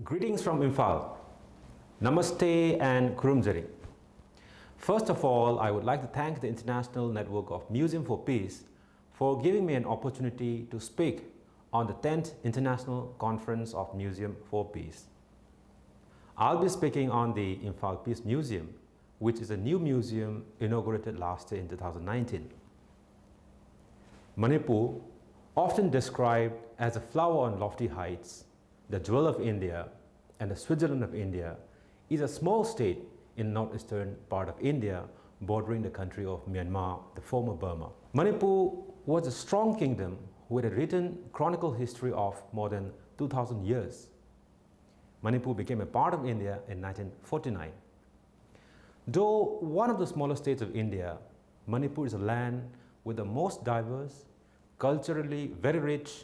Greetings from Imphal. Namaste and Kurumjari. First of all, I would like to thank the International Network of Museum for Peace for giving me an opportunity to speak on the 10th International Conference of Museum for Peace. I'll be speaking on the Imphal Peace Museum, which is a new museum inaugurated last year in 2019. Manipur, often described as a flower on lofty heights, the jewel of India and the Switzerland of India, is a small state in northeastern part of India bordering the country of Myanmar, the former Burma. Manipur was a strong kingdom with a written chronicle history of more than 2000 years. Manipur became a part of India in 1949. Though one of the smaller states of India, Manipur is a land with the most diverse, culturally very rich,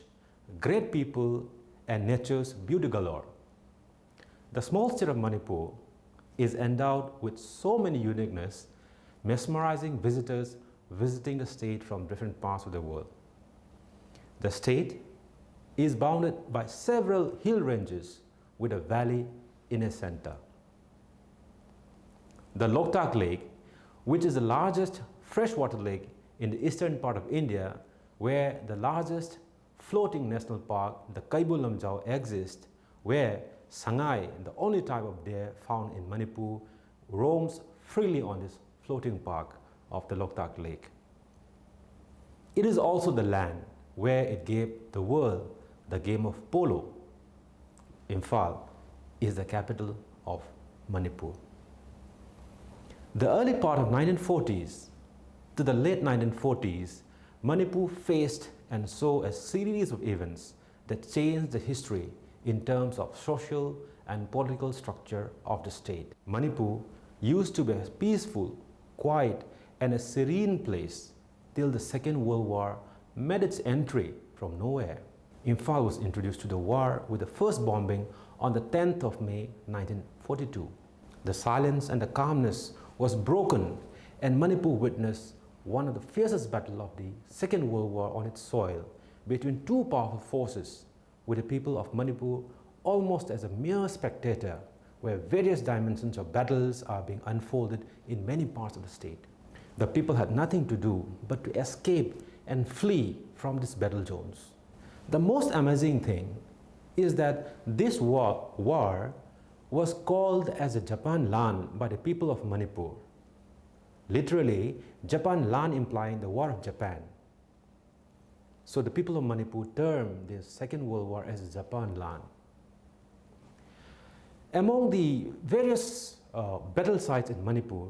great people and nature's beauty galore. The small state of Manipur is endowed with so many uniqueness, mesmerizing visitors visiting the state from different parts of the world. The state is bounded by several hill ranges with a valley in its center. The Loktak Lake, which is the largest freshwater lake in the eastern part of India, where the largest floating national park, the Kaibu Lamjau, exists, where Sangai, the only type of deer found in Manipur, roams freely on this floating park of the Loktak Lake. It is also the land where it gave the world the game of polo. Imphal is the capital of Manipur. The early part of 1940s to the late 1940s, Manipur faced and saw a series of events that changed the history in terms of social and political structure of the state. Manipur used to be a peaceful, quiet and a serene place till the Second World War made its entry from nowhere. Imphal was introduced to the war with the first bombing on the 10th of May 1942. The silence and the calmness was broken and Manipur witnessed one of the fiercest battles of the Second World War on its soil between two powerful forces, with the people of Manipur almost as a mere spectator, where various dimensions of battles are being unfolded in many parts of the state. The people had nothing to do but to escape and flee from these battle zones. The most amazing thing is that this war was called as a Japan Lan by the people of Manipur. Literally, Japan Lan implying the War of Japan. So the people of Manipur termed this Second World War as Japan Lan. Among the various battle sites in Manipur,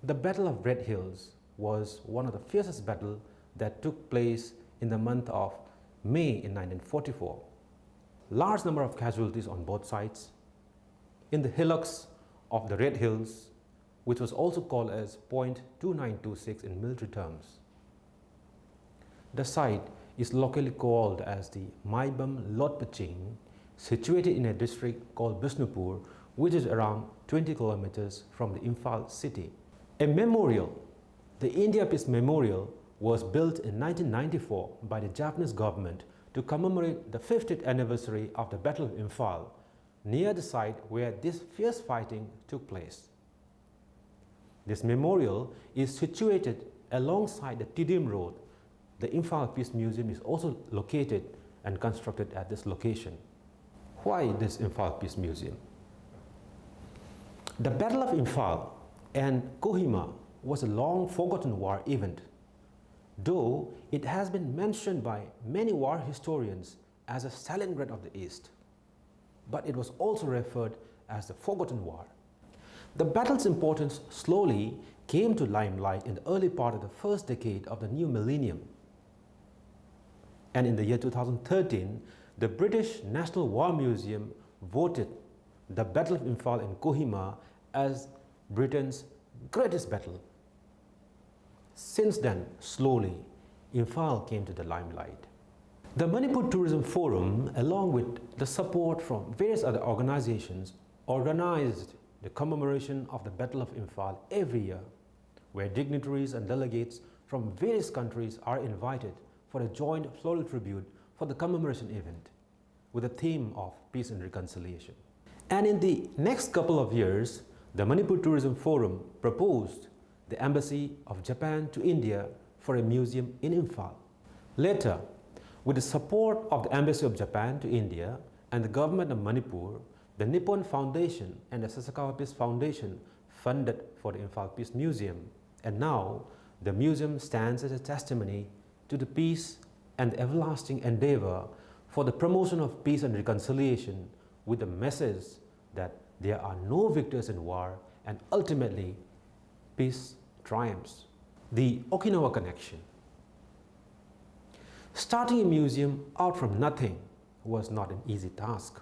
the Battle of Red Hills was one of the fiercest battles that took place in the month of May in 1944. Large number of casualties on both sides. In the hillocks of the Red Hills, which was also called as Point 2926 in military terms. The site is locally called as the Maibam Lotpaching, situated in a district called Bishnupur, which is around 20 kilometers from the Imphal city. A memorial, the India Peace Memorial, was built in 1994 by the Japanese government to commemorate the 50th anniversary of the Battle of Imphal, near the site where this fierce fighting took place. This memorial is situated alongside the Tidim Road. The Imphal Peace Museum is also located and constructed at this location. Why this Imphal Peace Museum? The Battle of Imphal and Kohima was a long forgotten war event, though it has been mentioned by many war historians as a Stalingrad of the East. But it was also referred as the Forgotten War. The battle's importance slowly came to limelight in the early part of the first decade of the new millennium. And in the year 2013, the British National War Museum voted the Battle of Imphal and Kohima as Britain's greatest battle. Since then, slowly, Imphal came to the limelight. The Manipur Tourism Forum, along with the support from various other organizations, organized the commemoration of the Battle of Imphal every year, where dignitaries and delegates from various countries are invited for a joint floral tribute for the commemoration event with the theme of peace and reconciliation. And in the next couple of years, the Manipur Tourism Forum proposed the Embassy of Japan to India for a museum in Imphal. Later, with the support of the Embassy of Japan to India and the government of Manipur, the Nippon Foundation and the Sasakawa Peace Foundation funded for the Imphal Peace Museum. And now, the museum stands as a testimony to the peace and the everlasting endeavor for the promotion of peace and reconciliation, with the message that there are no victors in war and ultimately peace triumphs. The Okinawa connection. Starting a museum out from nothing was not an easy task.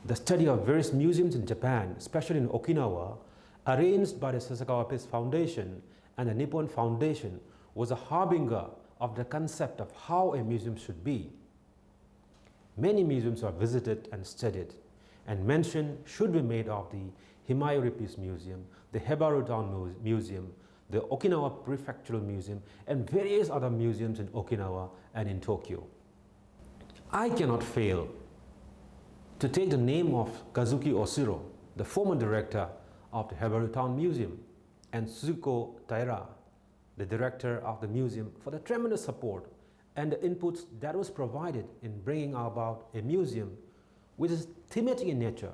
The study of various museums in Japan, especially in Okinawa, arranged by the Sasakawa Peace Foundation and the Nippon Foundation, was a harbinger of the concept of how a museum should be. Many museums are visited and studied, and mention should be made of the Himayori Peace Museum, the Hebaru Town Museum, the Okinawa Prefectural Museum, and various other museums in Okinawa and in Tokyo. I cannot fail to take the name of Kazuki Oshiro, the former director of the Hebaru Town Museum, and Suzuko Taira, the director of the museum, for the tremendous support and the inputs that was provided in bringing about a museum which is thematic in nature,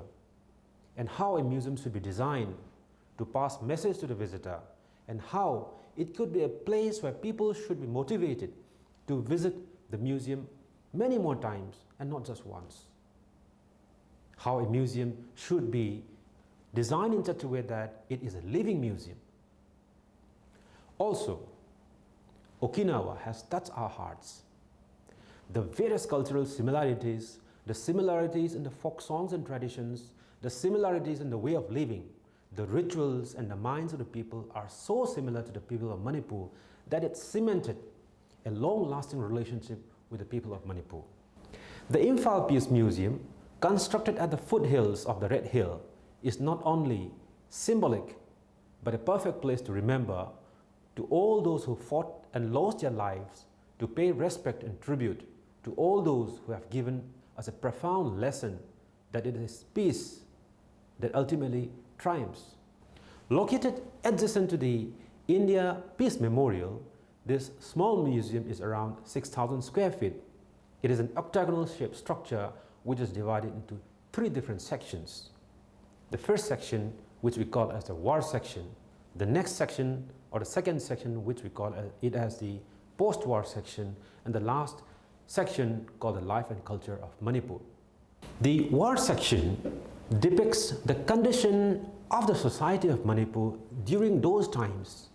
and how a museum should be designed to pass message to the visitor, and how it could be a place where people should be motivated to visit the museum many more times and not just once. How a museum should be designed in such a way that it is a living museum. Also, Okinawa has touched our hearts. The various cultural similarities, the similarities in the folk songs and traditions, the similarities in the way of living, the rituals and the minds of the people are so similar to the people of Manipur that it cemented a long-lasting relationship with the people of Manipur. The Imphal Peace Museum, constructed at the foothills of the Red Hill, is not only symbolic, but a perfect place to remember to all those who fought and lost their lives, to pay respect and tribute to all those who have given us a profound lesson that it is peace that ultimately triumphs. Located adjacent to the India Peace Memorial, this small museum is around 6,000 square feet. It is an octagonal shaped structure which is divided into 3 different sections. The first section, which we call as the war section, the next section, or the second section, which we call it as the post-war section, and the last section called the life and culture of Manipur. The war section depicts the condition of the society of Manipur during those times,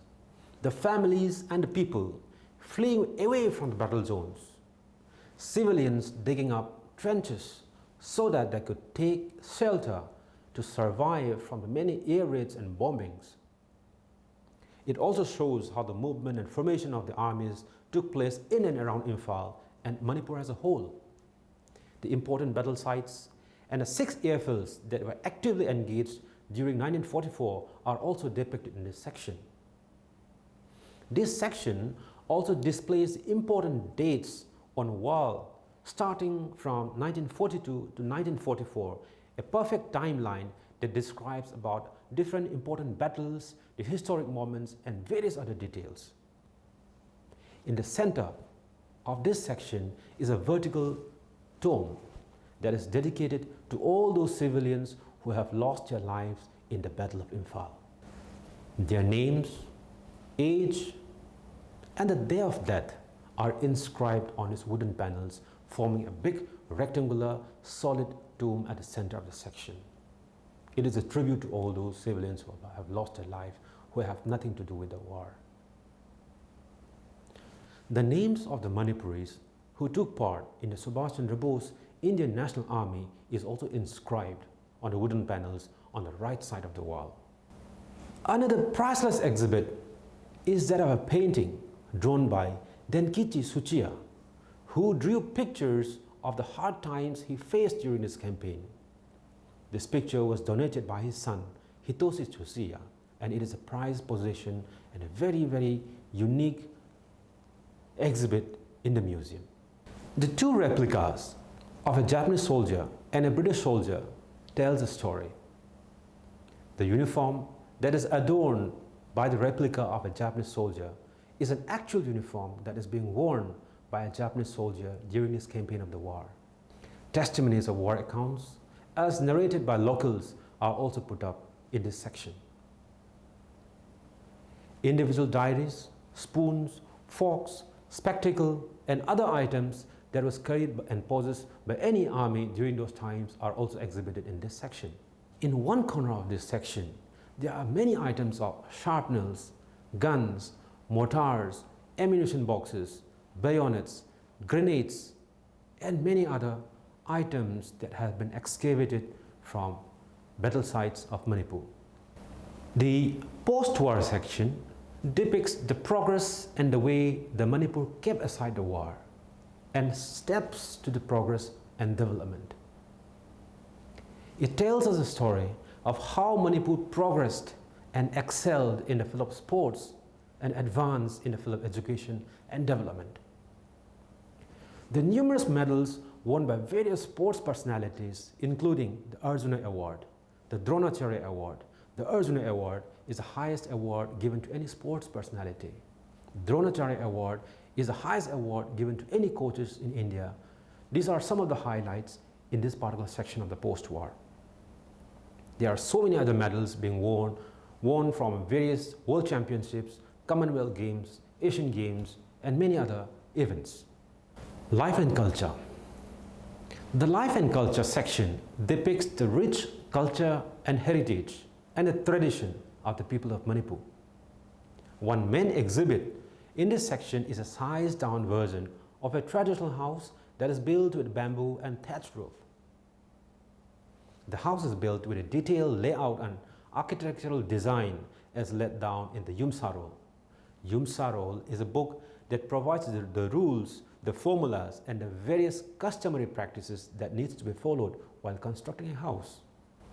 the families and the people fleeing away from the battle zones, civilians digging up trenches so that they could take shelter to survive from the many air raids and bombings. It also shows how the movement and formation of the armies took place in and around Imphal and Manipur as a whole. The important battle sites and the 6 airfields that were actively engaged during 1944 are also depicted in this section. This section also displays important dates on wall starting from 1942 to 1944, a perfect timeline that describes about different important battles, the historic moments, and various other details. In the center of this section is a vertical tomb that is dedicated to all those civilians who have lost their lives in the Battle of Imphal. Their names, age, and the day of death are inscribed on its wooden panels, forming a big rectangular solid tomb at the center of the section. It is a tribute to all those civilians who have lost their life, who have nothing to do with the war. The names of the Manipuris who took part in the Subhash Chandra Bose Indian National Army is also inscribed on the wooden panels on the right side of the wall. Another priceless exhibit is that of a painting drawn by Denkichi Tsuchiya, who drew pictures of the hard times he faced during his campaign. This picture was donated by his son, Hitoshi Tsuchiya, and it is a prized possession and a very, very unique exhibit in the museum. The 2 replicas of a Japanese soldier and a British soldier tells a story. The uniform that is adorned by the replica of a Japanese soldier is an actual uniform that is being worn by a Japanese soldier during his campaign of the war. Testimonies of war accounts, as narrated by locals, are also put up in this section. Individual diaries, spoons, forks, spectacle, and other items that was carried and possessed by any army during those times are also exhibited in this section. In one corner of this section, there are many items of sharpeners, guns, mortars, ammunition boxes, bayonets, grenades, and many other items that have been excavated from battle sites of Manipur. The post-war section depicts the progress and the way the Manipur kept aside the war and steps to the progress and development. It tells us a story of how Manipur progressed and excelled in the field of sports and advanced in the field of education and development. The numerous medals won by various sports personalities, including the Arjuna Award, the Dronacharya Award. The Arjuna Award is the highest award given to any sports personality. Dronacharya Award is the highest award given to any coaches in India. These are some of the highlights in this particular section of the post-war. There are so many other medals being won from various World Championships, Commonwealth Games, Asian Games, and many other events. Life and culture. The life and culture section depicts the rich culture and heritage and the tradition of the people of Manipur. One main exhibit in this section is a sized down version of a traditional house that is built with bamboo and thatched roof. The house is built with a detailed layout and architectural design as laid down in the Yumsa-Roll. Yumsa-Roll is a book that provides the rules, the formulas, and the various customary practices that needs to be followed while constructing a house.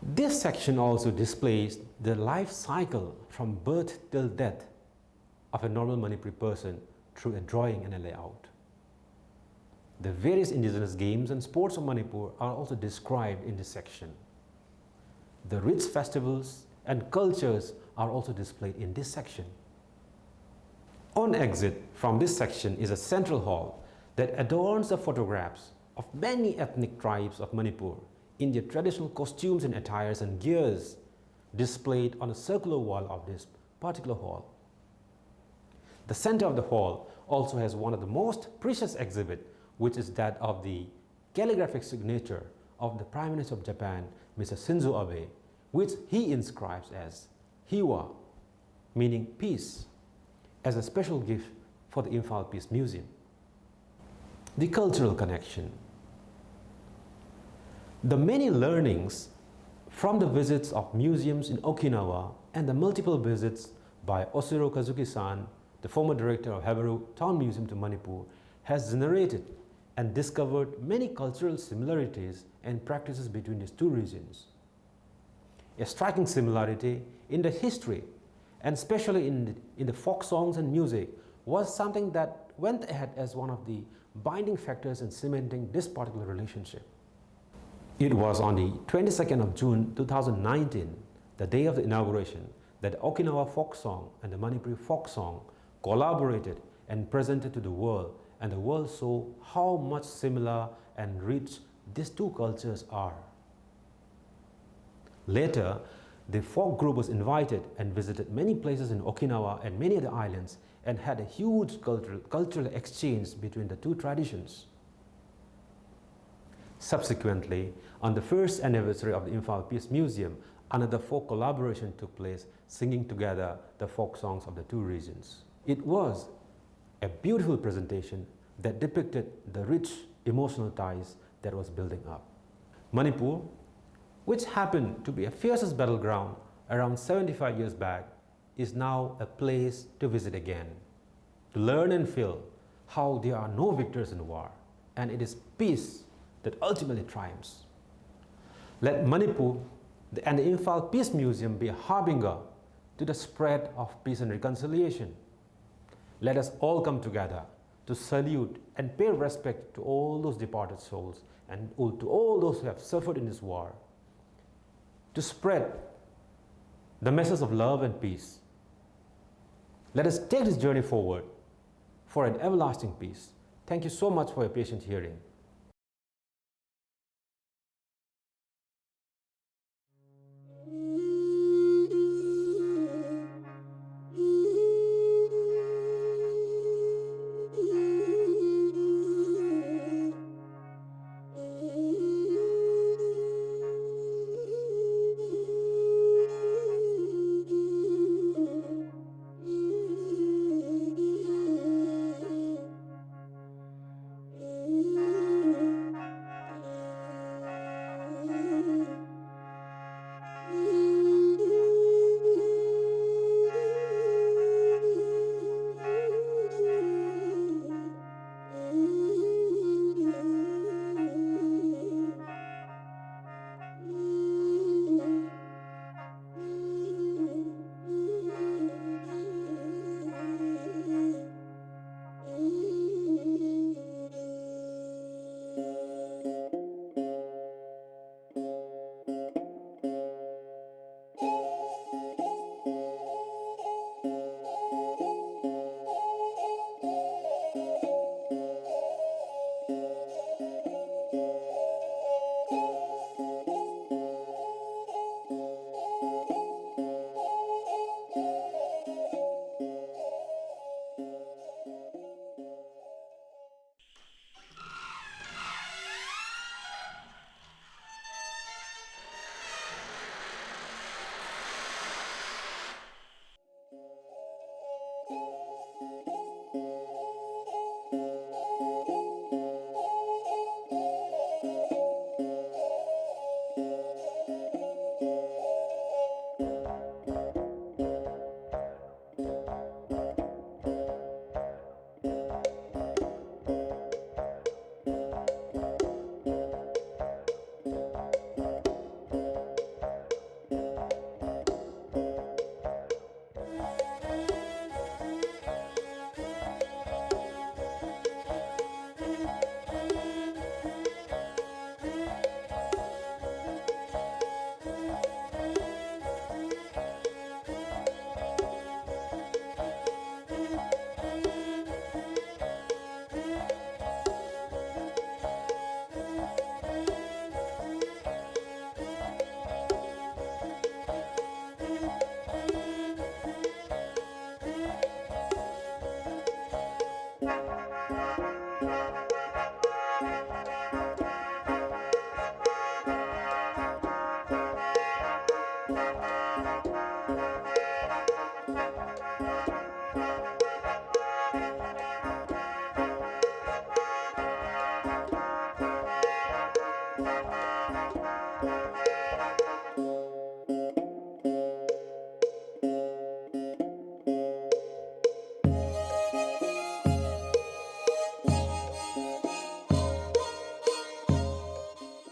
This section also displays the life cycle from birth till death of a normal Manipuri person through a drawing and a layout. The various indigenous games and sports of Manipur are also described in this section. The rich festivals and cultures are also displayed in this section. On exit from this section is a central hall that adorns the photographs of many ethnic tribes of Manipur in their traditional costumes and attires and gears displayed on a circular wall of this particular hall. The center of the hall also has one of the most precious exhibits, which is that of the calligraphic signature of the Prime Minister of Japan, Mr. Shinzo Abe, which he inscribes as Hiwa, meaning peace, as a special gift for the Imphal Peace Museum. The cultural connection. The many learnings from the visits of museums in Okinawa and the multiple visits by Oshiro Kazuki-san, the former director of Haveru Town Museum to Manipur, has generated and discovered many cultural similarities and practices between these two regions. A striking similarity in the history, and especially in the folk songs and music, was something that went ahead as one of the binding factors in cementing this particular relationship. It was on the 22nd of June 2019, the day of the inauguration, that the Okinawa folk song and the Manipuri folk song collaborated and presented to the world, and the world saw how much similar and rich these two cultures are. Later, the folk group was invited and visited many places in Okinawa and many other islands and had a huge cultural exchange between the two traditions. Subsequently, on the first anniversary of the Imphal Peace Museum, another folk collaboration took place, singing together the folk songs of the two regions. It was a beautiful presentation that depicted the rich emotional ties that was building up. Manipur, which happened to be a fiercest battleground around 75 years back, is now a place to visit again, to learn and feel how there are no victors in war, and it is peace that ultimately triumphs. Let Manipur and the Imphal Peace Museum be a harbinger to the spread of peace and reconciliation. Let us all come together to salute and pay respect to all those departed souls and to all those who have suffered in this war, to spread the message of love and peace. Let us take this journey forward for an everlasting peace. Thank you so much for your patient hearing.